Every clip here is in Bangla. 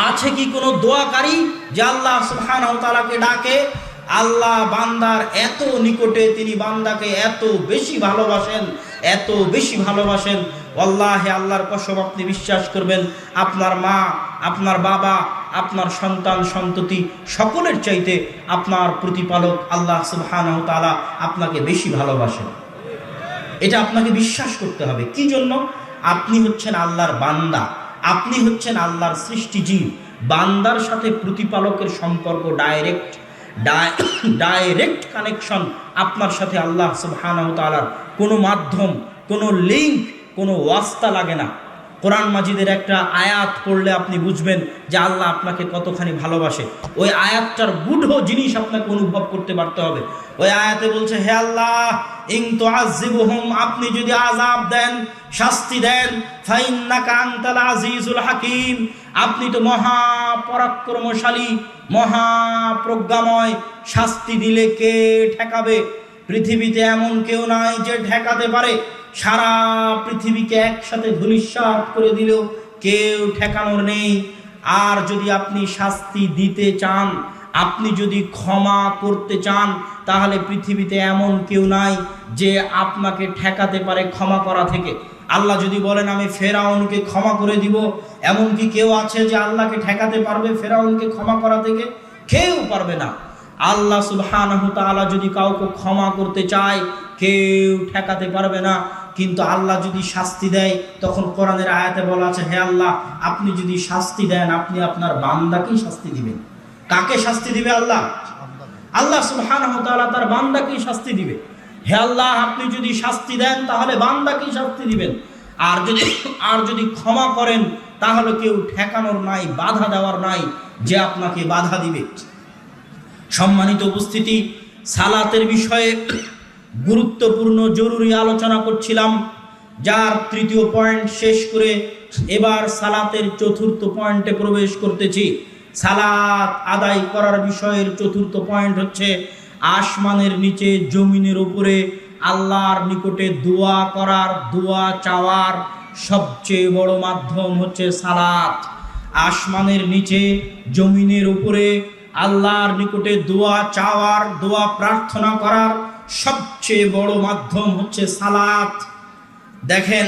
আছে কি কোনো দোয়াকারী যে আল্লাহ সুবহানাহু ওয়া তাআলাকে ডাকে? আল্লাহ বান্দার এত নিকটে, তিনি বান্দাকে এত বেশি ভালোবাসেন, এত বেশি ভালোবাসেন। ওয়াল্লাহি আল্লাহর কসম, আপনি বিশ্বাস করবেন, আপনার মা, আপনার বাবা, আপনার সন্তান সন্ততি সকলের চাইতে আপনার প্রতিপালক আল্লাহ সুবহানাহু ওয়া তাআলা আপনাকে বেশি ভালোবাসেন। এটা আপনাকে বিশ্বাস করতে হবে। কি জন্য? আপনি হচ্ছেন আল্লাহর বান্দা, আপনি হচ্ছেন আল্লাহর সৃষ্টিজীব। বান্দার সাথে প্রতিপালকের সম্পর্ক ডাইরেক্ট কানেকশন আপনার সাথে আল্লাহ সুবহানাহু ওয়া তাআলার। কোনো মাধ্যম, কোনো লিঙ্ক, কোনো ওয়াস্তা লাগে না। কোরআন মাজিদের একটা আয়াত পড়লে আপনি বুঝবেন যে আল্লাহ আপনাকে কতখানি ভালোবাসে। ওই আয়াতটার গূঢ় জিনিস আপনাকে অনুভব করতে পারতে হবে। ওই আয়াতে বলছে, হে আল্লাহ, ইন তুআযিবুহুম, আপনি যদি আযাব দেন, শাস্তি দেন, ফাইন্নাকা আনতাল আজিজুল হাকীম, আপনি তো মহা পরাক্রমশালী, মহা প্রজ্ঞাময়, শাস্তি দিলে কে ঠেকাবে? পৃথিবীতে এমন কেউ নাই যে ঠেকাতে পারে। সারা পৃথিবীকে একসাথে ধূলিসাৎ করে দিলেও কেউ ঠেকানোর নেই। আর যদি আপনি শাস্তি দিতে চান, আপনি যদি ক্ষমা করতে চান, তাহলে পৃথিবীতে এমন কেউ নাই যে আপনাকে ঠেকাতে পারে ক্ষমা করা থেকে। আল্লাহ যদি বলেন আমি ফেরাউনকে ক্ষমা করে দিব, এমন কি কেউ আছে যে আল্লাহকে ঠেকাতে পারবে ফেরাউনকে ক্ষমা করা থেকে? কেউ পারবে না। আল্লাহ সুবহানাহু ওয়া তাআলা যদি কাউকে ক্ষমা করতে চায়, কেউ ঠেকাতে পারবে না। কিন্তু আল্লাহ যদি শাস্তি দেয়, তখন কোরআনের আয়াতে বলা আছে, হে আল্লাহ, আপনি যদি শাস্তি দেন, আপনি আপনার বান্দাকেই শাস্তি দিবেন। কাকে শাস্তি দিবে? আল্লাহ। আল্লাহ সুবহানাহু ওয়া তাআলা তার বান্দাকেই শাস্তি দিবে। হে আল্লাহ, আপনি যদি শাস্তি দেন, তাহলে বান্দাকেই শাস্তি দিবেন। আর যদি ক্ষমা করেন, তাহলে কেউ ঠেকানোর নাই, বাধা দেওয়ার নাই যে আপনাকে বাধা দিবে। সম্মানিত উপস্থিতি, সালাতের বিষয়ে গুরুত্বপূর্ণ জরুরি আলোচনা করছিলাম, যার তৃতীয় পয়েন্ট শেষ করে এবার সালাতের চতুর্থ পয়েন্টে প্রবেশ করতেছি। সালাত আদায় করার বিষয়ের চতুর্থ পয়েন্ট হচ্ছে আসমানের নিচে জমিনের উপরে আল্লাহর নিকটে দোয়া করার, দোয়া চাওয়ার সবচেয়ে বড় মাধ্যম হচ্ছে সালাত। আসমানের নিচে জমিনের উপরে আল্লাহর নিকটে দোয়া চাওয়ার, দোয়া প্রার্থনা করার সবচেয়ে বড় মাধ্যম হচ্ছে সালাত। দেখেন,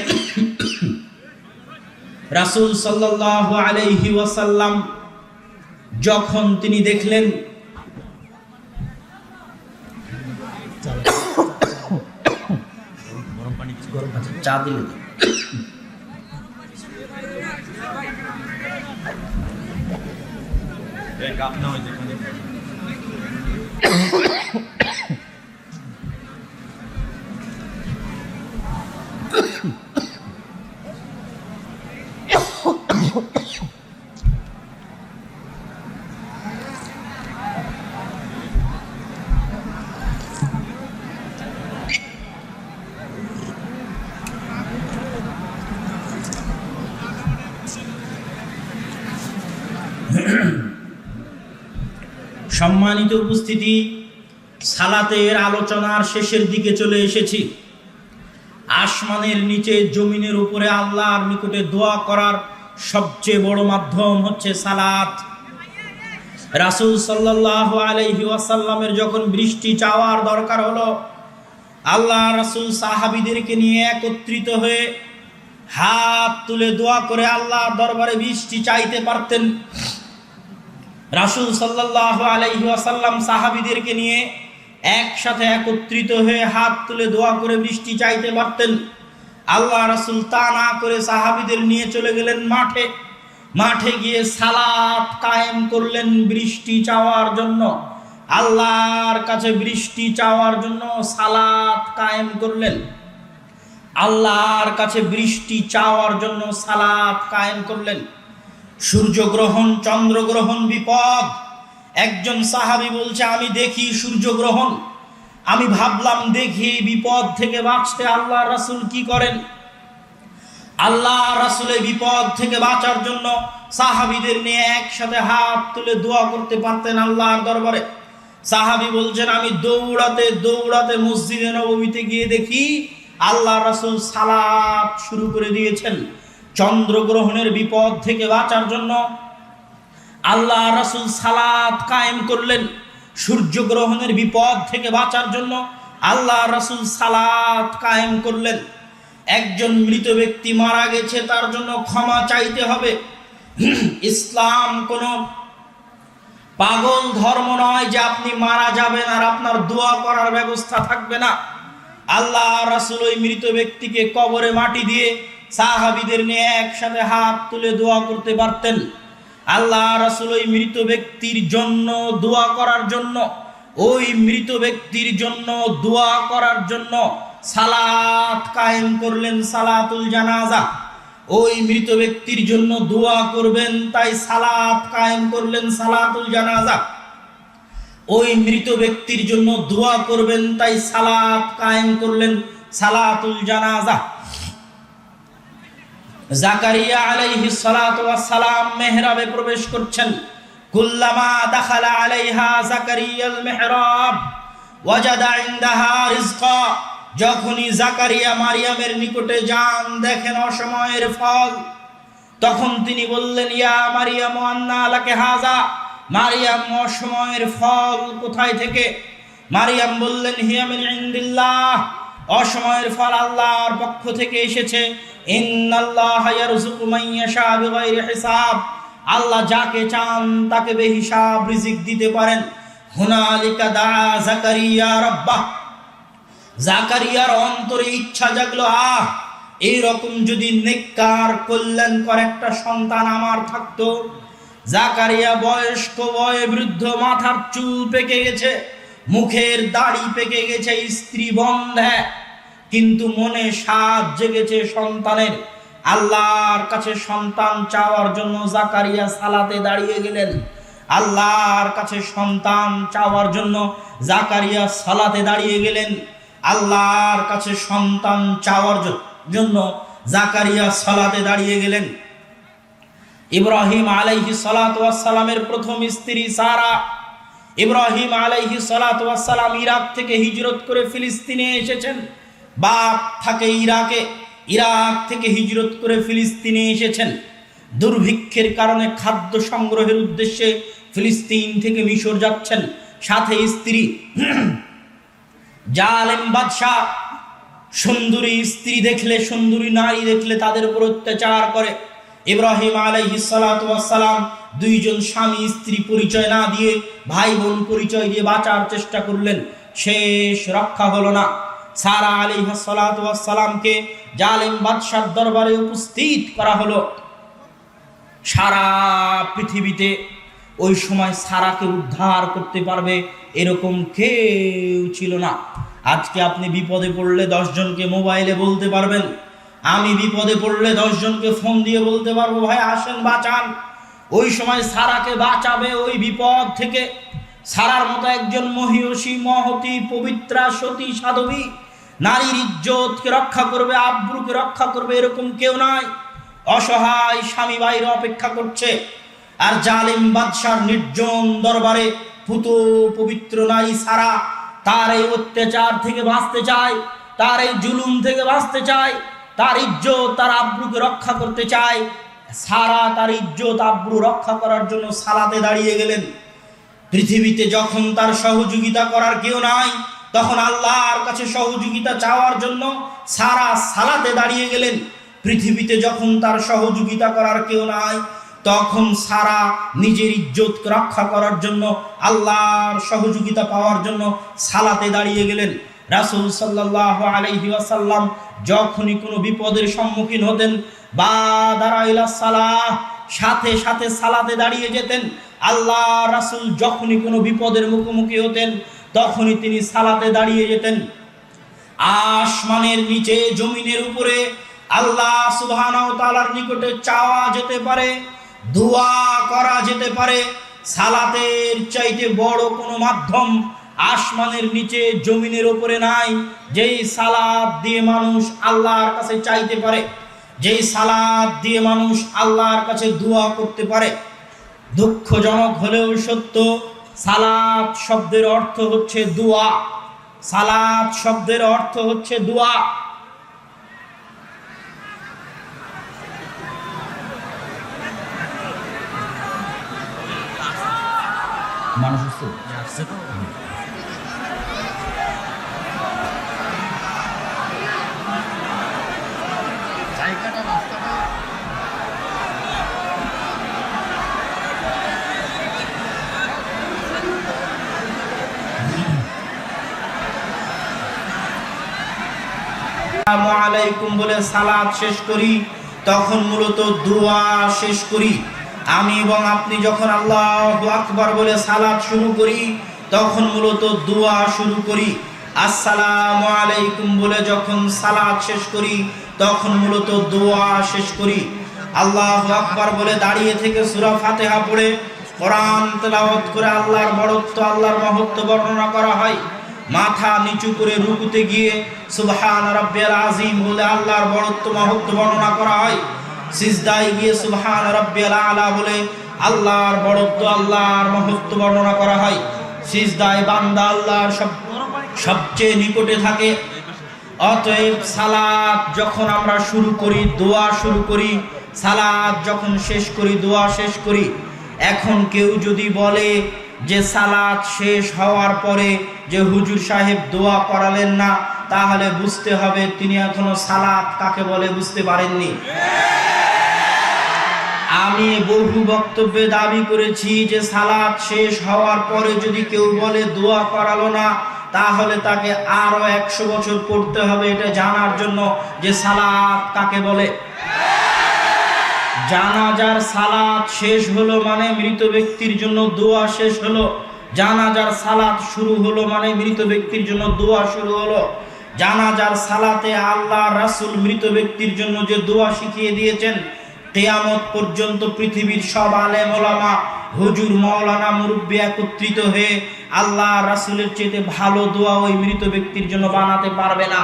রাসূল সাল্লাল্লাহু আলাইহি ওয়াসাল্লাম যখন তিনি দেখলেন চা দিলেন, সম্মানিত উপস্থিতি, সালাতের আলোচনার শেষের দিকে চলে এসেছি। আসমানের নিচে জমিনের উপরে আল্লাহর নিকটে দোয়া করার সবচেয়ে বড় মাধ্যম হচ্ছে সালাত। রাসূল সাল্লাল্লাহু আলাইহি ওয়াসাল্লামের যখন বৃষ্টি চাওয়ার দরকার হলো, আল্লাহ রাসূল সাহাবীদেরকে নিয়ে একত্রিত হয়ে হাত তুলে দোয়া করে আল্লাহর দরবারে বৃষ্টি চাইতে পারতেন। রাসূল সাল্লাল্লাহু আলাইহি ওয়াসাল্লাম সাহাবীদেরকে নিয়ে একসাথে একত্রিত হয়ে হাত তুলে দোয়া করে বৃষ্টি চাইতে পারতেন। আল্লাহ রাসূল তা না করে সাহাবীদের নিয়ে চলে গেলেন মাঠে গিয়ে সালাত কায়েম করলেন বৃষ্টি চাওয়ার জন্য। আল্লাহর কাছে বৃষ্টি চাওয়ার জন্য সালাত কায়েম করলেন। আল্লাহর কাছে বৃষ্টি চাওয়ার জন্য সালাত কায়েম করলেন। সূর্যগ্রহণ, চন্দ্রগ্রহণ বিপদ। একজন সাহাবী বলছে, আমি দেখি সূর্যগ্রহণ, আমি ভাবলাম দেখি বিপদ থেকে বাঁচতে আল্লাহ রাসূল কি করেন। আল্লাহ রাসূলের বিপদ থেকে বাঁচার জন্য সাহাবীদের নিয়ে একসাথে হাত তুলে দোয়া করতে পারতেন আল্লাহর দরবারে। সাহাবী বলছেন, আমি দৌড়াতে দৌড়াতে মসজিদে নববীতে গিয়ে দেখি আল্লাহ রাসূল সালাত শুরু করে দিয়েছেন। চন্দ্রগ্রহণের বিপদ থেকে বাঁচার জন্য আল্লাহ রাসূল সালাত কায়েম করলেন। সূর্যগ্রহণের বিপদ থেকে বাঁচার জন্য আল্লাহ রাসূল সালাত কায়েম করলেন। একজন মৃত ব্যক্তি মারা গেছে, তার জন্য ক্ষমা চাইতে হবে। ইসলাম কোনো পাগল ধর্ম নয় যে আপনি মারা যাবেন আর আপনার দোয়া করার ব্যবস্থা থাকবে না। আল্লাহ রাসূল ওই মৃত ব্যক্তিকে কবরে মাটি দিয়ে সাহাবীদের নিয়ে একসাথে হাত তুলে দোয়া করতে পারতেন। আল্লাহ রাসূল ওই মৃত ব্যক্তির জন্য দোয়া করার জন্য, ওই মৃত ব্যক্তির জন্য দোয়া করার জন্য সালাত কায়েম করলেন, সালাতুল জানাজা। ওই মৃত ব্যক্তির জন্য দোয়া করবেন তাই সালাত কায়েম করলেন, সালাতুল জানাজা। ওই মৃত ব্যক্তির জন্য দোয়া করবেন তাই সালাত কায়েম করলেন, সালাতুল জানাজা। জাকারিয়া আলাইহিস সালাতু ওয়াস সালাম মেহরাবে প্রবেশ করছেন। কুল্লামা দাখালা আলাইহা জাকারিয়াল মিহরাব ওয়াজাদা ইনদাহা রিজকা। যখনই জাকারিয়া মারিয়ামের নিকটে যান, দেখেন অসময়ের ফল, তখন তিনি বললেন, ইয়া মারিয়াম আন্না লাকি হাযা। মারিয়াম, অসময়ের ফল কোথায় থেকে? মারিয়াম বললেন, হিয়া মিন ইনদিল্লাহ। অসময়ের ফল আল্লাহর পক্ষ থেকে এসেছে। ইন্নাল্লাহা ইয়ারযুকু মান ইয়াশা বিগাইরি হিসাব। আল্লাহ যাকে চান তাকে বেহিসাব রিজিক দিতে পারেন। হুনালিকা দা জাকারিয়া রাব্বাহ। জাকারিয়ার অন্তরে ইচ্ছা জাগলো, এইরকম যদি নেককার কল্যাণকর একটা সন্তান আমার থাকতো। জাকারিয়া বয়স্ক, বয়োবৃদ্ধ, মাথার চুল পেকে গেছে, মুখের দাড়ি পেকে গেছে, স্ত্রী বন্ধে, কিন্তু মনে সাধ জেগেছে সন্তানের। আল্লাহর কাছে সন্তান চাওয়ার জন্য জাকারিয়া সালাতে দাঁড়িয়ে গেলেন। আল্লাহর কাছে সন্তান চাওয়ার জন্য জাকারিয়া সালাতে দাঁড়িয়ে গেলেন। আল্লাহর কাছে সন্তান চাওয়ার জন্য জাকারিয়া সালাতে দাঁড়িয়ে গেলেন। ইব্রাহিম আলাইহিস সালাতু ওয়াস সালামের প্রথম স্ত্রী সারা। ইব্রাহিম আলাইহিস সালাতু ওয়াস সালাম ইরাক থেকে হিজরত করে ফিলিস্তিনে এসেছেন। বাপ থাকে ইরাকে, ইরাক থেকে হিজরত করে ফিলিস্তিনে এসেছেন। দুর্ভিক্ষের কারণে খাদ্য সংগ্রহের উদ্দেশ্যে ফিলিস্তিন থেকে মিশর যাচ্ছেন, সাথে স্ত্রী। জালেম বাদশাহ সুন্দরী স্ত্রী দেখলে, সুন্দরী নারী দেখলে তাদের উপর অত্যাচার করে। ইব্রাহিম আলাইহিস সালাতু ওয়াস সালাম দুইজন স্বামী স্ত্রী পরিচয় না দিয়ে ভাই বোন পরিচয় দিয়ে বাঁচার চেষ্টা করলেন, শেষ রক্ষা হলো না। সারা আলাইহিস সালাতু ওয়াস সালামকে জালেম বাদশার দরবারে উপস্থিত করা হলো। সারা পৃথিবীতে ওই সময় সারাকে উদ্ধার করতে পারবে এরকম কেউ ছিল না। আজকে আপনি বিপদে পড়লে 10 জনকে মোবাইলে বলতে পারবেন, আমি বিপদে পড়লে 10 জনকে ফোন দিয়ে বলতে পারবো, ভাই আসেন বাঁচান। ওই সময় সারাকে বাঁচাবে ওই বিপদ থেকে সারার মতো একজন মহিয়সী, মহতী, পবিত্রা, সতী, সাধবী, নারীর ইজ্জতকে রক্ষা করবে, আব্রুকে রক্ষা করবে, এরকম কেউ নাই। অসহায় স্বামী বাইরে অপেক্ষা করছে, আর জালিম বাদশার নির্জন দরবারে পুত পবিত্র নারী সারা তার এই অত্যাচার থেকে বাঁচতে চায়, তার এই জুলুম থেকে বাঁচতে চায়, তার ইজ্জত, তার আব্রুকে রক্ষা করতে চায়। সারা তার ইজ্জত আব্রু রক্ষা করার জন্য সালাতে দাঁড়িয়ে গেলেন। পৃথিবীতে যখন তার সহযোগিতা করার কেউ নাই, তখন আল্লাহর কাছে সহযোগিতা চাওয়ার জন্য সারা সালাতে দাঁড়িয়ে গেলেন। পৃথিবীতে যখন তার সহযোগিতা করার কেউ নাই, তখন সারা নিজের ইজ্জত রক্ষা করার জন্য, আল্লাহর সহযোগিতা পাওয়ার জন্য সালাতে দাঁড়িয়ে গেলেন। রাসূল সাল্লাল্লাহু আলাইহি ওয়াসাল্লাম যখনই কোনো বিপদের সম্মুখীন হতেন, বাদারা ইলা সালাহ, সাথে সাথে সালাতে দাঁড়িয়ে যেতেন। আল্লাহ রাসূল যখনই কোনো বিপদের মুখোমুখি হতেন, তখনই তিনি সালাতে দাঁড়িয়ে যেতেন। আসমানের নিচে, জমিনের উপরে আল্লাহ সুবহানাহু ওয়া তাআলার নিকটে চাওয়া যেতে পারে, দোয়া করা যেতে পারে। সালাতের চাইতে বড় কোনো মাধ্যম আসমানের নিচে, জমিনের উপরে নাই। যেই সালাত দিয়ে মানুষ আল্লাহর কাছে চাইতে পারে, যেই সালাত দিয়ে মানুষ আল্লাহর কাছে দোয়া করতে পারে। দুঃখজনক হলেও সত্য, সালাত শব্দের অর্থ হচ্ছে দোয়া। সালাত শব্দের অর্থ হচ্ছে দোয়া। মানুষ হচ্ছে আসসালামু আলাইকুম বলে সালাত শেষ করি, তখন মূলত দোয়া শেষ করি। আমি এবং আপনি যখন আল্লাহু আকবার বলে সালাত শুরু করি, তখন মূলত দোয়া শুরু করি। আসসালামু আলাইকুম বলে যখন সালাত শেষ করি, তখন মূলত দোয়া শেষ করি। আল্লাহু আকবার বলে দাঁড়িয়ে থেকে সূরা ফাতিহা পড়ে কোরআন তেলাওয়াত করে আল্লাহর বড়ত্ব, আল্লাহর মহত্ব বর্ণনা করা হয়। মাথা নিচু করে রুকুতে গিয়ে সুবহান রাব্বিয়াল আযীম বলে আল্লাহর বড়ত্ব মহত্ব বর্ণনা করা হয়। সিজদায় গিয়ে সুবহান রাব্বিয়াল আলা বলে আল্লাহর বড়ত্ব, আল্লাহর মহত্ব বর্ণনা করা হয়। সিজদায় বান্দা আল্লাহর সবচেয়ে নিকটে থাকে। অতএব সালাত যখন আমরা শুরু করি, দোয়া শুরু করি, সালাত যখন শেষ করি, দোয়া শেষ করি। এখন কেউ যদি বলে যে সালাত শেষ হওয়ার পরে যে হুজুর সাহেব দোয়া করালেন না, তাহলে বুঝতে হবে তিনি এখনো সালাত কাকে বলে বুঝতে পারেননি। আমি বহু বক্তব্যে দাবি করেছি যে সালাত শেষ হওয়ার পরে যদি কেউ বলে দোয়া করালো না, তাহলে তাকে আরো 100 বছর পড়তে হবে এটা জানার জন্য যে সালাত কাকে বলে। জানাজার সালাত শেষ হলো মানে মৃত ব্যক্তির জন্য দোয়া শেষ হলো। জানাজার সালাত শুরু হলো মানে মৃত ব্যক্তির জন্য দোয়া শুরু হলো। জানাজার সালাতে আল্লাহ রাসূল মৃত ব্যক্তির জন্য যে দোয়া শিখিয়ে দিয়েছেন, কিয়ামত পর্যন্ত পৃথিবীর সব আলেম ওলামা, হুজুর, মাওলানা, মুরব্বি একত্রিত হয়ে আল্লাহ রাসূলের চেয়ে ভালো দোয়া ওই মৃত ব্যক্তির জন্য বানাতে পারবে না।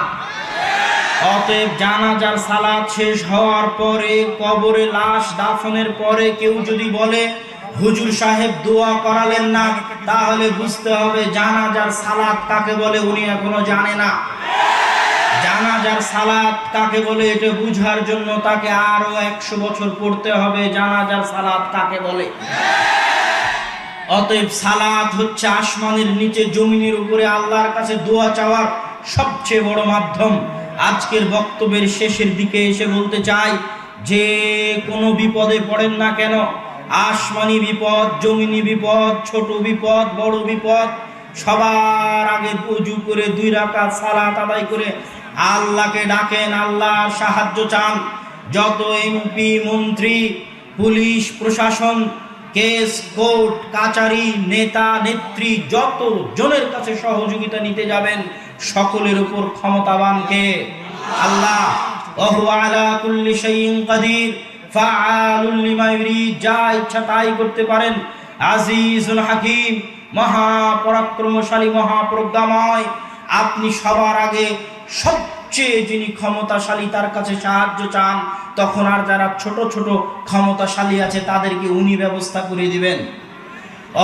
অতএব জানাজার সালাত শেষ হওয়ার পরে, কবরে লাশ দাফনের পরে কেউ যদি বলে হুজুর সাহেব দোয়া করালেন না, তাহলে বুঝতে হবে জানাজার সালাত কাকে বলে উনি এখনো জানে না। জানাজার সালাত কাকে বলে এটা বুঝার জন্য তাকে আরো 100 বছর পড়তে হবে জানাজার সালাত কাকে বলে। অতএব সালাত হচ্ছে আসমানের নিচে জমিনের উপরে আল্লাহর কাছে দোয়া চাওয়ার সবচেয়ে বড় মাধ্যম। আজকের বক্তব্যের শেষের দিকে এসে বলতে চাই, যে কোনো বিপদে পড়েন না কেন, আসমানি বিপদ, জমিনি বিপদ, ছোট বিপদ, বড় বিপদ, সবার আগে ওযু করে 2 রাকাত সালাত আদায় করে আল্লাহকে ডাকেন, আল্লাহর সাহায্য চান। যত এমপি, মন্ত্রী, পুলিশ প্রশাসন, কেস কোর্ট কাচারি, নেতা নেত্রী, যত জনের কাছে সহযোগিতা নিতে যাবেন, সকলের উপর ক্ষমতাবান কে? আল্লাহ। ওহু আলা কুল্লি শাইইন কাদির ফাআলুল লিমা ইউরিদ, যা ইচ্ছা তাই করতে পারেন। আজিজুল হাকিম, মহাপরাক্রমশালী, মহাপ্রজ্ঞাময়। আপনি সবার আগে সবচেয়ে যিনি ক্ষমতাশালী তার কাছে সাহায্য চান, তখন আর যারা ছোট ছোট ক্ষমতাশালী আছে তাদেরকে উনি ব্যবস্থা করে দিবেন।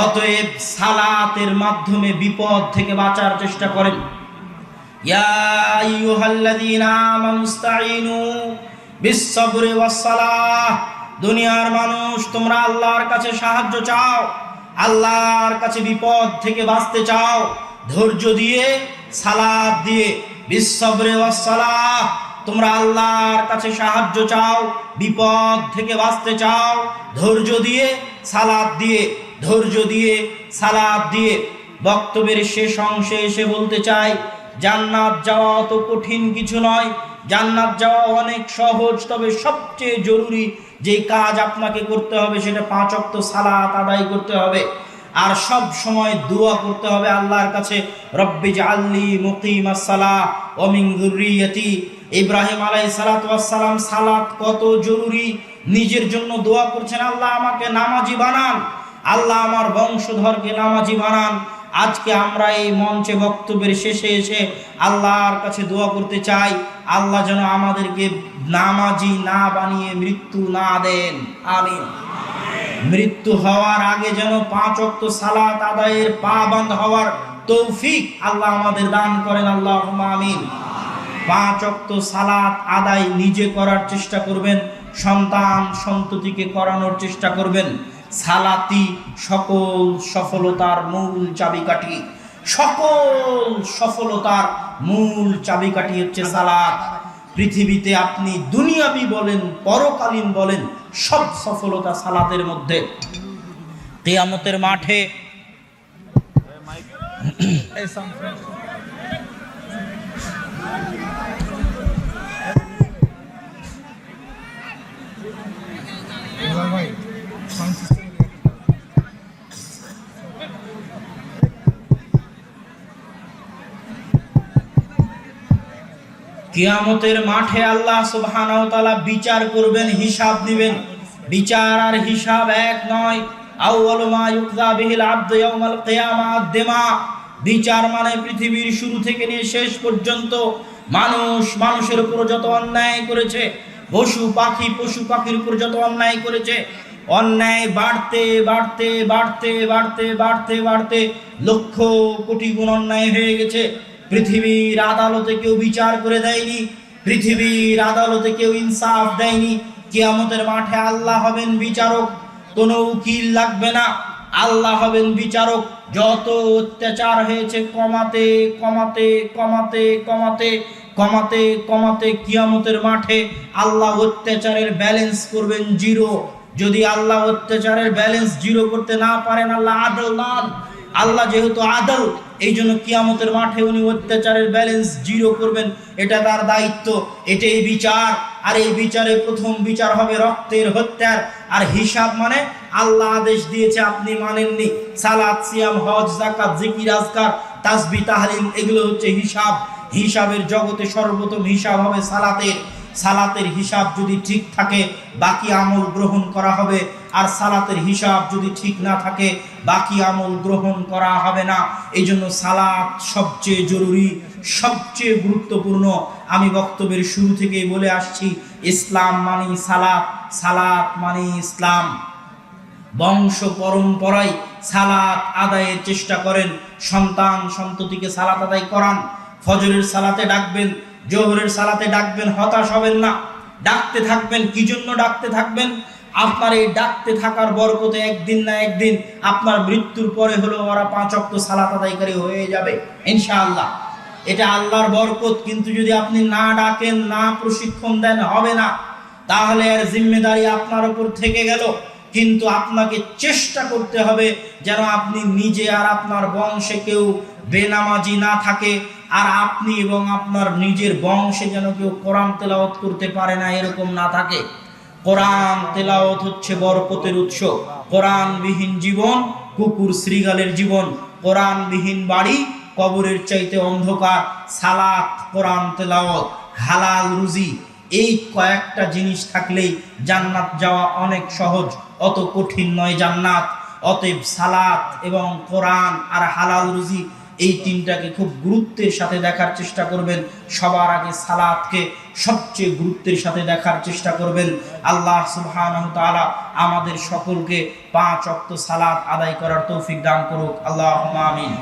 অতএব সালাতের মাধ্যমে বিপদ থেকে বাঁচার চেষ্টা করেন। ইয়া আইয়ুহাল্লাযীনা আমানুস্তাঈনু বিস-সাবরি ওয়াস-সালাহ, দুনিয়ার মানুষ তোমরা আল্লাহর কাছে সাহায্য চাও, আল্লাহর কাছে বিপদ থেকে বাঁচতে চাও, ধৈর্য দিয়ে, সালাত দিয়ে। বিস-সাবরি ওয়াস-সালাহ, তোমরা আল্লাহর কাছে সাহায্য চাও, বিপদ থেকে বাঁচতে চাও, ধৈর্য দিয়ে, সালাত দিয়ে, ধৈর্য দিয়ে, সালাত দিয়ে। বক্তব্যের শেষ অংশে এসে বলতে চাই, জান্নাত যাওয়া অত কঠিন কিছু নয়, জান্নাত যাওয়া অনেক সহজ। তবে সবচেয়ে জরুরি যে কাজ আপনাকে করতে হবে সেটা 5 ওয়াক্ত সালাত আদায় করতে হবে, আর সব সময় দোয়া করতে হবে আল্লাহর কাছে, রব্বি জাআলনি মুকিমাস সালাহ ওয়া মিন যুররিয়াতি। ইব্রাহিম আলাইহিস সালাতু ওয়াস সালাম সালাত কত জরুরি, নিজের জন্য দোয়া করছেন, আল্লাহ আমাকে নামাজি বানান, আল্লাহ আমার বংশধরকে নামাজি বানান। আজকে আমরা এই মঞ্চে বক্তব্যের শেষে এসে আল্লাহর কাছে দোয়া করতে চাই, আল্লাহ যেন আমাদেরকে নামাজি না বানিয়ে মৃত্যু না দেন। আমিন। মৃত্যু হওয়ার আগে যেন 5 ওয়াক্ত সালাত আদায়ের পাবন্দ হওয়ার তৌফিক আল্লাহ আমাদের দান করেন। আল্লাহুম্মা আমিন। 5 ওয়াক্ত সালাত আদায় নিজে করার চেষ্টা করবেন, সন্তান সন্ততিকে করানোর চেষ্টা করবেন। সালাতি সকল সফলতার মূল চাবিকাঠি। সকল সফলতার মূল চাবিকাঠি হচ্ছে সালাত। পৃথিবীতে আপনি দুনিয়াবি বলেন পরকালীন বলেন সব সফলতা সালাতের মধ্যে। কিয়ামতের মাঠে কিয়ামতের মাঠে আল্লাহ সুবহানাহু ওয়া তাআলা বিচার করবেন, হিসাব নেবেন। বিচার আর হিসাব এক নয়। আউয়ালু মা ইউকযা বিহিল আবদু ইয়াউমাল কিয়ামা আদ-দিমা। বিচার মানে পৃথিবীর শুরু থেকে নিয়ে শেষ পর্যন্ত মানুষের উপর যত অন্যায় করেছে, পশু পাখির উপর যত অন্যায় করেছে, অন্যায় বাড়তে বাড়তে বাড়তে বাড়তে বাড়তে বাড়তে লক্ষ কোটি গুণ অন্যায় হয়ে গেছে। পৃথিবীর আদালতে কেউ বিচার করে দেয়নি, পৃথিবীর আদালতে কেউ ইনসাফ দেয়নি। কিয়ামতের মাঠে আল্লাহ হবেন বিচারক, কোনো উকিল লাগবে না। আল্লাহ হবেন বিচারক। যত অত্যাচার হয়েছে কমাতে কমাতে কমাতে কমাতে কমাতে কমাতে কিয়ামতের মাঠে আল্লাহ অত্যাচারের ব্যালেন্স করবেন জিরো। যদি আল্লাহ অত্যাচারের ব্যালেন্স জিরো করতে না পারেন, আল্লাহ আদল নন। আল্লাহ যেহেতু আদল, এই জন্য কিয়ামতের মাঠে উনি অত্যাচারের ব্যালেন্স জিরো করবেন। এটা তার দায়িত্ব, এটাই বিচার। আর এই বিচারে প্রথম বিচার হবে রক্তের হত্যার। আর হিসাব মানে আল্লাহ আদেশ দিয়েছে আপনি মানেননি। সালাত, সিয়াম, হজ, যাকাত, জিকির, আজকার, তাসবিহ, তাহলিল, এগুলো হচ্ছে হিসাব। হিসাবের জগতে সর্বপ্রথম হিসাব হবে সালাতের। সালাতের হিসাব যদি ঠিক থাকে বাকি আমল গ্রহণ করা হবে, আর সালাতের হিসাব যদি ঠিক না থাকে বাকি আমল গ্রহণ করা হবে না। এই জন্য সালাত সবচেয়ে জরুরি, সবচেয়ে গুরুত্বপূর্ণ। আমি বক্তব্যের শুরু থেকেই বলে আসছি, ইসলাম মানে সালাত, সালাত মানে ইসলাম। বংশ পরম্পরায় সালাত আদায়ের চেষ্টা করেন, সন্তান সন্ততিকে সালাত আদায় করান। ফজরের সালাতে ডাকবেন, জোহরের সালাতে ডাকবেন, হতাশ হবেন না, ডাকতে থাকবেন। কি জন্য ডাকতে থাকবেন? আপনার এই ডাকতে থাকার বরকতে একদিন না একদিন আপনার মৃত্যুর পরে হলেও ওরা 5 ওয়াক্ত সালাত আদায়কারী হয়ে যাবে ইনশাআল্লাহ। এটা আল্লাহর বরকত। কিন্তু যদি আপনি না ডাকেন, না প্রশিক্ষণ দেন, হবে না। তাহলে এর জিম্মেদারি আপনার উপর থেকে গেল। কিন্তু আপনাকে চেষ্টা করতে হবে যেন আপনি নিজে আর আপনার বংশে কেউ বেনামাজি না থাকে, আর আপনি এবং আপনার নিজের বংশে যেন কেউ কোরআন তেলাওয়াত করতে পারে না, এরকম না থাকে। কোরআন তেলাওয়াত হচ্ছে বরকতের উৎস। কোরআনবিহীন জীবন কুকুর শ্রীগালের জীবন। কোরআনবিহীন বাড়ি কবরের চাইতে অন্ধকার। সালাত, কোরআন তেলাওয়াত, হালাল রুজি, এই কয়েকটা জিনিস থাকলেই জান্নাত যাওয়া অনেক সহজ, অত কঠিন নয় জান্নাত। অতএব সালাত এবং কোরআন আর হালাল রুজি, এই তিনটাকে খুব গুরুত্বের সাথে দেখার চেষ্টা করবেন। সবার আগে সালাতকে সবচেয়ে গুরুত্বের সাথে দেখার চেষ্টা করবেন। আল্লাহ সুবহানাহু ওয়া তাআলা আমাদের সকলকে 5 ওয়াক্ত সালাত আদায় করার তৌফিক দান করুক, আল্লাহুম্মা আমিন।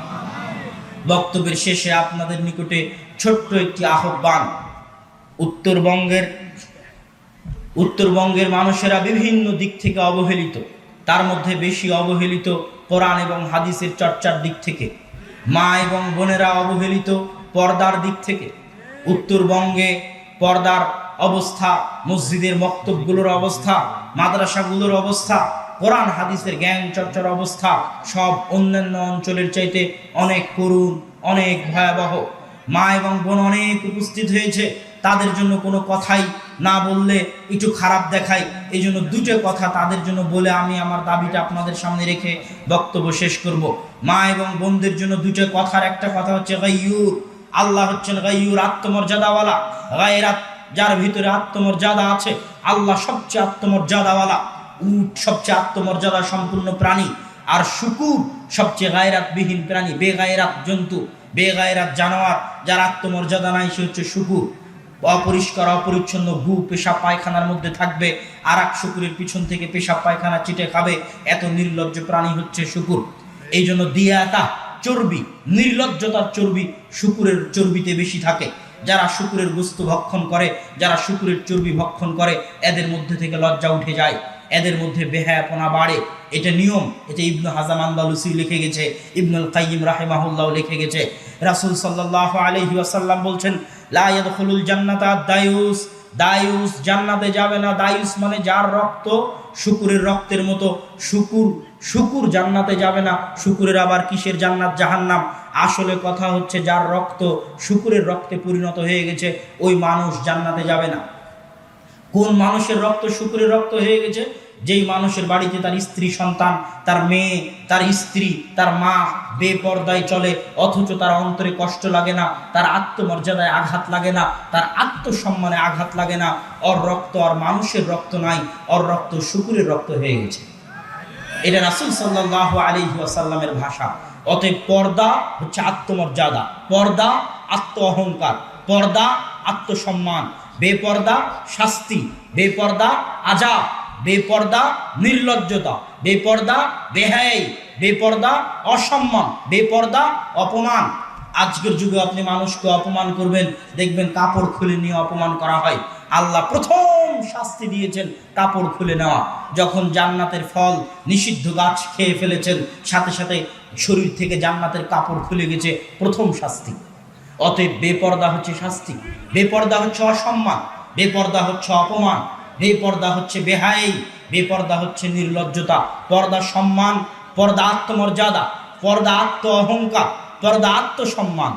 বক্তব্যের শেষে আপনাদের নিকটে ছোট্ট একটি আহ্বান। উত্তরবঙ্গের মানুষেরা বিভিন্ন দিক থেকে অবহেলিত। তার মধ্যে বেশি অবহেলিত কোরআন এবং হাদিসের চর্চার দিক থেকে। মা এবং বোনেরা অবহেলিত পর্দার দিক থেকে। উত্তরবঙ্গে পর্দার অবস্থা, মসজিদের মক্তবগুলোর অবস্থা, মাদ্রাসাগুলোর অবস্থা, কোরআন হাদিসের জ্ঞান চর্চার অবস্থা সব অন্যান্য অঞ্চলের চাইতে অনেক করুণ, অনেক ভয়াবহ। মা এবং বোন অনেক উপস্থিত হয়েছে, তাদের জন্য কোনো কথাই না বললে একটু খারাপ দেখায়। এই জন্য দুটো কথা তাদের জন্য বলে আমি আমার দাবিটা আপনাদের সামনে রেখে বক্তব্য শেষ করব। মা এবং বোনদের জন্য দুটো কথার একটা কথা হচ্ছে গাইয়ুর। আল্লাহ হচ্ছেন গাইয়ুর, আত্মমর্যাদাওয়ালা। গায়রাত, যার ভিতরে আত্মমর্যাদা আছে, আল্লাহ সবচেয়ে আত্মমর্যাদাওয়ালা। উট সবচেয়ে আত্মমর্যাদা সম্পূর্ণ প্রাণী, আর শুকুর সবচেয়ে গায়রাতবিহীন প্রাণী, বেগায়রাত জন্তু, বেগায়রাত জানোয়ার, যার আত্মমর্যাদা নাই, সে হচ্ছে শুকুর। অপরিষ্কার অপরিচ্ছন্ন গু পেশাব পায়খানার মধ্যে থাকবে, আর এক শুকুরের পিছন থেকে পেশাব পায়খানা চিটে খাবে, এত নির্লজ্জ প্রাণী হচ্ছে শুকুর। এই জন্য দিয়াতা, চর্বি, নির্লজ্জতার চর্বি শুকুরের চর্বিতে বেশি থাকে। যারা শুকুরের গোশত ভক্ষণ করে, যারা শুকুরের চর্বি ভক্ষণ করে, এদের মধ্যে থেকে লজ্জা উঠে যায়। এদের মধ্যে বেহায়াপনা বাড়ে। এটা নিয়ম। এটা ইবনু হাজাম আন্দালুসি লিখে গেছে, ইবনুল কাইয়িম রাহিমাহুল্লাহ লিখে গেছে। রাসূল সাল্লাল্লাহু আলাইহি ওয়াসাল্লাম বলছেন, লা ইয়াদখুলুল জান্নাতা দায়ুস, দায়ুস জান্নাতে যাবে না। দায়ুস মানে যার রক্ত শুকুরের রক্তের মতো। শুকুর জান্নাতে যাবে না। শুকুরের আবার কিসের জান্নাত, জাহান্নাম। আসলে কথা হচ্ছে যার রক্ত শুকুরের রক্তে পরিণত হয়ে গেছে ওই মানুষ জান্নাতে যাবে না। কোন মানুষের রক্ত শুকুরের রক্ত হয়ে গেছে? যেই মানুষের বাড়িতে তার স্ত্রী সন্তান, তার মেয়ে, তার স্ত্রী, তার মা বেপর্দায় চলে, অথচ তার অন্তরে কষ্ট লাগে না, তার আত্মমর্যাদায় আঘাত লাগে না, তার আত্মসম্মানে আঘাত লাগে না। ওর রক্ত আর মানুষের রক্ত নাই, ওর রক্ত শুকুরের রক্ত হয়ে গেছে। এটা রাসূল সাল্লাল্লাহু আলাইহি ওয়াসাল্লামের ভাষা। অতএব পর্দা হচ্ছে আত্মমর্যাদা, পর্দা আত্ম অহংকার, পর্দা আত্মসম্মান। বেপর্দা শাস্তি, বেপর্দা আযাব, বেপর্দা নির্লজ্জতা, বেপর্দা বেহায়াই, বেপর্দা অসম্মান, বেপর্দা অপমান। আজকের যুগে আপনি মানুষকে অপমান করবেন, দেখবেন কাপড় খুলে নিয়ে অপমান করা হয়। আল্লাহ প্রথম শাস্তি দিয়েছেন কাপড় খুলে নেওয়া। যখন জান্নাতের ফল নিষিদ্ধ গাছ খেয়ে ফেলেছেন, সাথে সাথে শরীর থেকে জান্নাতের কাপড় খুলে গেছে, প্রথম শাস্তি। অতএব বেপর্দা হচ্ছে শাস্তি, বেপর্দা হচ্ছে অসম্মান, বেপর্দা হচ্ছে অপমান, বেপর্দা হচ্ছে বেহায়াই, বেপর্দা হচ্ছে নির্লজ্জতা। পর্দা সম্মান, পর্দা আত্মমর্যাদা, পর্দা আত্ম অহংকার, পর্দা আত্মসম্মান।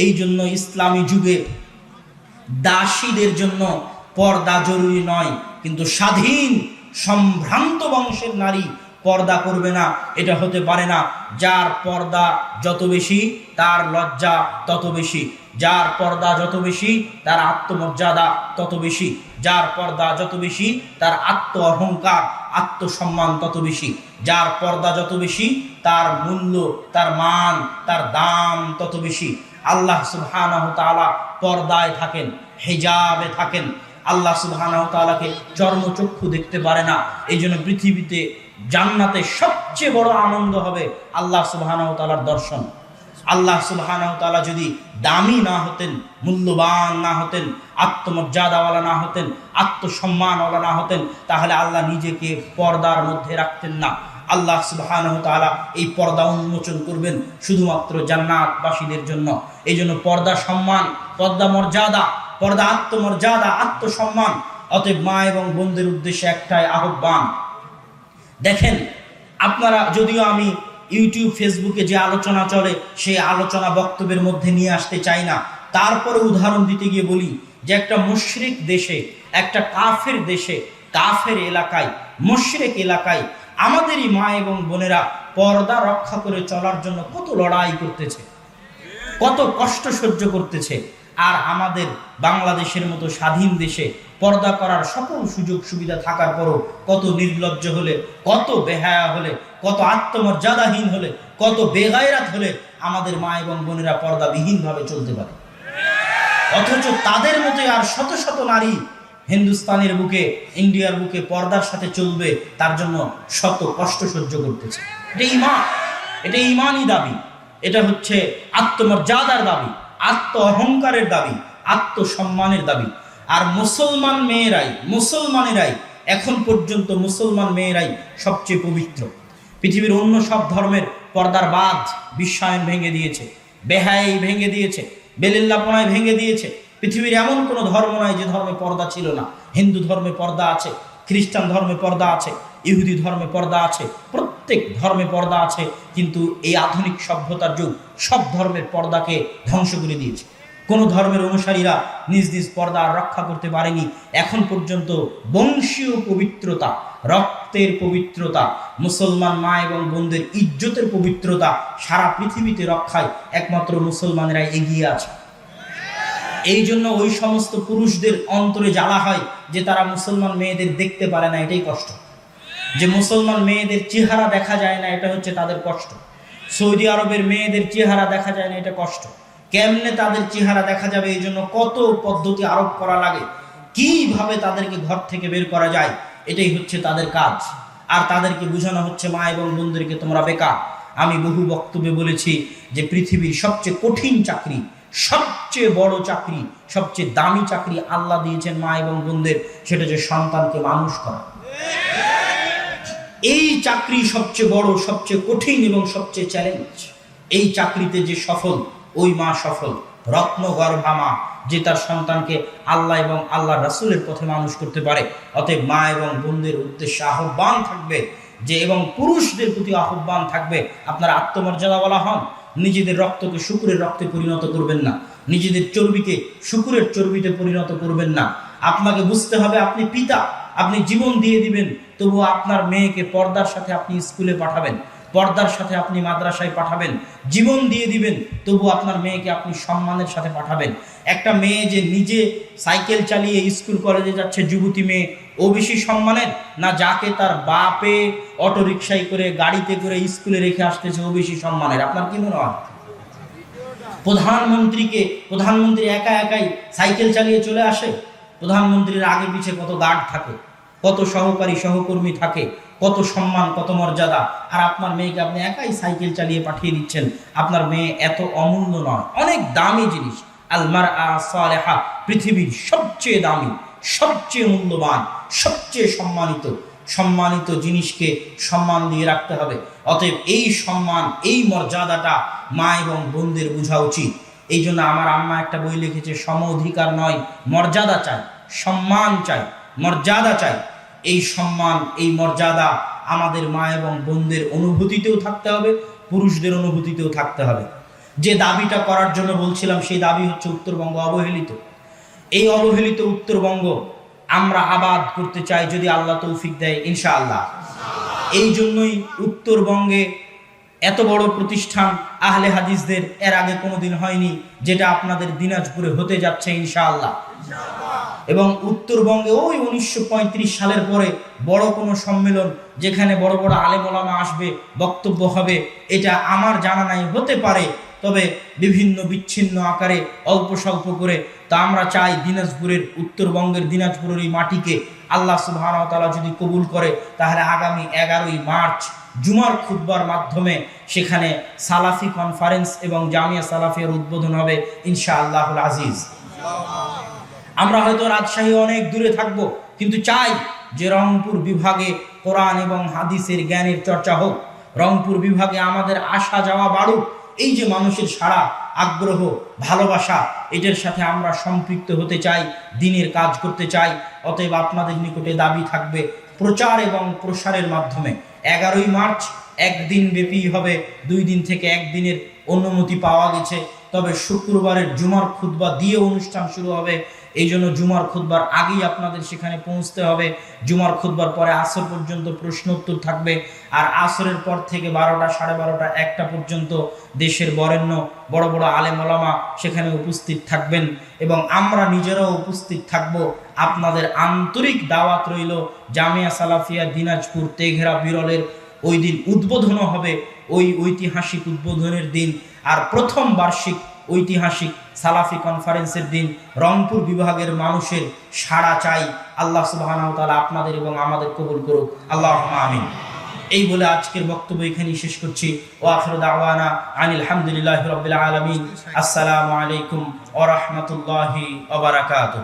এই জন্য ইসলামী যুগে দাসীদের জন্য পর্দা জরুরি নয়, কিন্তু স্বাধীন সম্ভ্রান্ত বংশের নারী পর্দা করবে না, এটা হতে পারে না। যার পর্দা যত বেশি তার লজ্জা তত বেশি, যার পর্দা যত বেশি তার আত্মমর্যাদা তত বেশি, যার পর্দা যত বেশি তার আত্ম অহংকার আত্মসম্মান তত বেশি, যার পর্দা যত বেশি তার মূল্য, তার মান, তার দাম তত বেশি। আল্লাহ সুবহানাহু তাআলা পর্দায় থাকেন, হিজাবে থাকেন। আল্লাহ সুবহানাহু তাআলাকে চর্মচক্ষু দেখতে পারে না। এই জন্য পৃথিবীতে জান্নাতে সবচেয়ে বড় আনন্দ হবে আল্লাহ সুবহানাহু তাআলার দর্শন। আল্লাহ সুবহানাহু তাআলা যদি দামি না হতেন, মূল্যবান না হতেন, আত্মমর্যাদাওয়ালা না হতেন, আত্মসম্মানওয়ালা না হতেন, তাহলে আল্লাহ নিজেকে পর্দার মধ্যে রাখতেন না। আল্লাহ সুবহানাহু তাআলা এই পর্দা উন্মোচন করবেন শুধুমাত্র জান্নাতবাসীদের জন্য। এই জন্য পর্দা সম্মান, পর্দা মর্যাদা, পর্দা আত্মমর্যাদা, আত্মসম্মান। অতএব মা এবং বোনদের উদ্দেশ্যে একটাই আহ্বান। দেখেন, আপনারা, যদিও আমি ইউটিউব ফেসবুকে যে আলোচনা চলে সেই আলোচনা বক্তব্যের মধ্যে নিয়ে আসতে চাই না, তারপরে উদাহরণ দিতে গিয়ে বলি যে একটা মুশরিক দেশে, একটা কাফের দেশে, কাফের এলাকায়, মুশরিক এলাকায় আমাদেরই মা এবং বোনেরা পর্দা রক্ষা করে চলার জন্য কত লড়াই করতেছে, কত কষ্ট সহ্য করতেছে। আর আমাদের বাংলাদেশের মতো স্বাধীন দেশে পর্দা করার সকল সুযোগ সুবিধা থাকার পরও কত নির্লজ্জ হলে, কত বেহায়া হলে, কত আত্মমর্যাদাহীন হলে, কত বেগায়রাত হলে আমাদের মা এবং বোনেরা পর্দাবিহীনভাবে চলতে পারে। অথচ তাদের মতোই আর শত শত নারী হিন্দুস্তানের বুকে, ইন্ডিয়ার বুকে পর্দার সাথে চলবে, তার জন্য শত কষ্ট সহ্য করতেছে। এটা ঈমান, এটা ঈমানি দাবি, এটা হচ্ছে আত্মমর্যাদার দাবি, আত্ম অহংকারের দাবি, আত্মসম্মানের দাবি। আর মুসলমানেরাই এখন পর্যন্ত মুসলমান মেয়েরাই সবচেয়ে পবিত্র। পৃথিবীর অন্য সব ধর্মের পর্দার বাঁধ বিশ্বায়ন ভেঙে দিয়েছে, বেহায়াই ভেঙে দিয়েছে, বেলিল্লাপনায় ভেঙে দিয়েছে। পৃথিবীর এমন কোনো ধর্ম নয় যে ধর্মে পর্দা ছিল না। হিন্দু ধর্মে পর্দা আছে, খ্রিস্টান ধর্মে পর্দা আছে, ইহুদি ধর্মে পর্দা আছে, প্রত্যেক ধর্মে পর্দা আছে। কিন্তু এই আধুনিক সভ্যতার যুগ সব ধর্মের পর্দাকে ধ্বংস করে দিয়েছে। কোন ধর্মের অনুসারীরা নিজ নিজ পর্দা রক্ষা করতে পারেনি। এখন পর্যন্ত বংশীয় পবিত্রতা, রক্তের পবিত্রতা, মুসলমান মা এবং বোনদের ইজ্জতের পবিত্রতা সারা পৃথিবীতে রক্ষায় একমাত্র মুসলমানেরা এগিয়ে আছে। এই জন্য ওই সমস্ত পুরুষদের অন্তরে জ্বালা হয় যে তারা মুসলমান মেয়েদের দেখতে পারে না, এটাই কষ্ট। যে মুসলমান মেয়েদের চেহারা দেখা যায় না, এটা হচ্ছে তাদের কষ্ট। সৌদি আরবের মেয়েদের চেহারা দেখা যায় না, এটা কষ্ট। কেমনে তাদের চেহারা দেখা যাবে, এই জন্য কত পদ্ধতি আরোপ করা লাগে, কিভাবে তাদেরকে ঘর থেকে বের করা যায়, এটাই হচ্ছে তাদের কাজ। আর তাদেরকে বোঝানো হচ্ছে মা এবং বোনদেরকে তোমরা বেকার। আমি বহু বক্তব্যে বলেছি যে পৃথিবীর সবচেয়ে কঠিন চাকরি, সবচেয়ে বড় চাকরি, সবচেয়ে দামি চাকরি আল্লাহ দিয়েছেন মা এবং বোনদের, সেটা হচ্ছে সন্তানকে মানুষ করা। এই চাকরি সবচেয়ে বড়, সবচেয়ে কঠিন এবং সবচেয়ে চ্যালেঞ্জ। এই চাকরিতে যে সফল, ওই মা সফল, রত্নগর্ভা মা, যে তার সন্তানকে আল্লাহ এবং আল্লাহ রাসূলের পথে মানুষ করতে পারে। অতএব মা এবং বোনদের উদ্দেশ্যে আহ্বান থাকবে যে, এবং পুরুষদের প্রতি আহ্বান থাকবে, আপনারা আত্মমর্যাদাওয়ালা হন। নিজেদের রক্তকে শূকরের রক্তে পরিণত করবেন না, নিজেদের চর্বিকে শূকরের চর্বিতে পরিণত করবেন না। আপনাকে বুঝতে হবে আপনি পিতা, আপনি জীবন দিয়ে দিবেন, তবুও আপনার মেয়েকে পর্দার সাথে আপনি স্কুলে পাঠাবেন, পর্দার সাথে আপনি মাদ্রাসায় পাঠাবেন, জীবন দিয়ে দিবেন, তবু আপনার মেয়েকে আপনি সম্মানের সাথে পাঠাবেন। একটা মেয়ে যে নিজে সাইকেল চালিয়ে স্কুল কলেজে যাচ্ছে, যুবতী মেয়ে, ও বেশি সম্মানের না যাকে তার বাপে অটোরিকশায় করে গাড়িতে করে স্কুলে রেখে আসতেছে, ও বেশি সম্মানের? আপনার কি মনে হয়? প্রধানমন্ত্রী একা একাই সাইকেল চালিয়ে চলে আসে? প্রধানমন্ত্রীর আগে পিছে কত গার্ড থাকে, কত সহকারী সহকর্মী থাকে, কত সম্মান, কত মর্যাদা। আর আপনার মেয়েকে আপনি একাই সাইকেল চালিয়ে পাঠিয়ে দিচ্ছেন। আপনার মেয়ে এত অমূল্য নয়, অনেক দামি জিনিস। আল মারআ সালেহা পৃথিবীর সবচেয়ে দামি, সবচেয়ে মূল্যবান, সবচেয়ে সম্মানিত জিনিসকে সম্মান দিয়ে রাখতে হবে। অতএব এই সম্মান, এই মর্যাদাটা মা এবং বোনদের বোঝা উচিত। এই জন্য আমার আম্মা একটা বই লিখেছে, সম অধিকার নয়, মর্যাদা চাই, সম্মান চাই, মর্যাদা চাই। এই সম্মান, এই মর্যাদা আমাদের মা এবং বোনদের অনুভূতিতেও থাকতে হবে, পুরুষদের অনুভূতিতেও থাকতে হবে। যে দাবিটা করার জন্য বলছিলাম, সেই দাবি হচ্ছে উত্তরবঙ্গ অবহেলিত। এই অবহেলিত উত্তরবঙ্গ আমরা আবাদ করতে চাই, যদি আল্লাহ তৌফিক দেয়, ইনশাআল্লাহ। এই জন্যই উত্তরবঙ্গে এত বড় প্রতিষ্ঠান আহলে হাদিসদের এর আগে কোনোদিন হয়নি, যেটা আপনাদের দিনাজপুরে হতে যাচ্ছে ইনশাআল্লাহ। এবং উত্তরবঙ্গে ওই 1935 সালের পরে বড় কোনো সম্মেলন, যেখানে বড় বড় আলেম ওলামা আসবে, বক্তব্য হবে, এটা আমার জানা নাই। হতে পারে, তবে বিভিন্ন বিচ্ছিন্ন আকারে, অল্প স্বল্প করে। তা আমরা চাই দিনাজপুরের, উত্তরবঙ্গের দিনাজপুরের এই মাটিকে আল্লাহ সুবহানাহু ওয়া তাআলা যদি কবুল করে, তাহলে আগামী 11ই মার্চ জুমার খুতবার মাধ্যমে সেখানে সালাফি কনফারেন্স এবং জামিয়া সালাফিয়ার উদ্বোধন হবে ইনশাআল্লাহুল আজিজ। আমরা হয়তো রাজশাহী অনেক দূরে থাকব, কিন্তু চাই যে রংপুর বিভাগে কোরআন এবং হাদিসের জ্ঞানের চর্চা হোক, রংপুর বিভাগে আমাদের আসা যাওয়া বাড়ুক। এই যে মানুষের সারা আগ্রহ, ভালোবাসা, এটার সাথে আমরা সম্পৃক্ত হতে চাই, দিনের কাজ করতে চাই। অতএব আপনাদের নিকটে দাবি থাকবে প্রচার এবং প্রসারের মাধ্যমে 11ই মার্চ একদিন ব্যাপী হবে, 2 দিন থেকে 1 দিনের অনুমতি পাওয়া গেছে। তবে শুক্রবারের জুমার খুতবা দিয়ে অনুষ্ঠান শুরু হবে। এই জন্য জুমার খুতবার আগেই আপনাদের সেখানে পৌঁছতে হবে। জুমার খুতবার পরে আসর পর্যন্ত প্রশ্ন উত্তর থাকবে, আর আসরের পর থেকে 12টা, 12:30, 1টা পর্যন্ত দেশের বরেণ্য বড় বড় আলেম ওলামা সেখানে উপস্থিত থাকবেন, এবং আমরা নিজেরাও উপস্থিত থাকব। আপনাদের আন্তরিক দাওয়াত রইল। জামিয়া সালাফিয়া দিনাজপুর তেঘরা বিরলের ওই দিন উদ্বোধনও হবে, ওই ঐতিহাসিক উদ্বোধনের দিন। আর প্রথম বার্ষিক ঐতিহাসিক সালাফি কনফারেন্সের দিন রংপুর বিভাগের মানুষের সাড়া চাই। আল্লাহ সুবহানাহু ওয়া তাআলা আপনাদের এবং আমাদের কবুল করুক, আল্লাহুম্মা আমিন। এই বলে আজকের বক্তব্য এখানেই শেষ করছি। ওয়া আখিরু দাওয়ানা আনিল হামদুলিল্লাহি রাব্বিল আলামিন। আসসালামু আলাইকুম ওয়া রাহমাতুল্লাহি ওয়া বারাকাতুহু।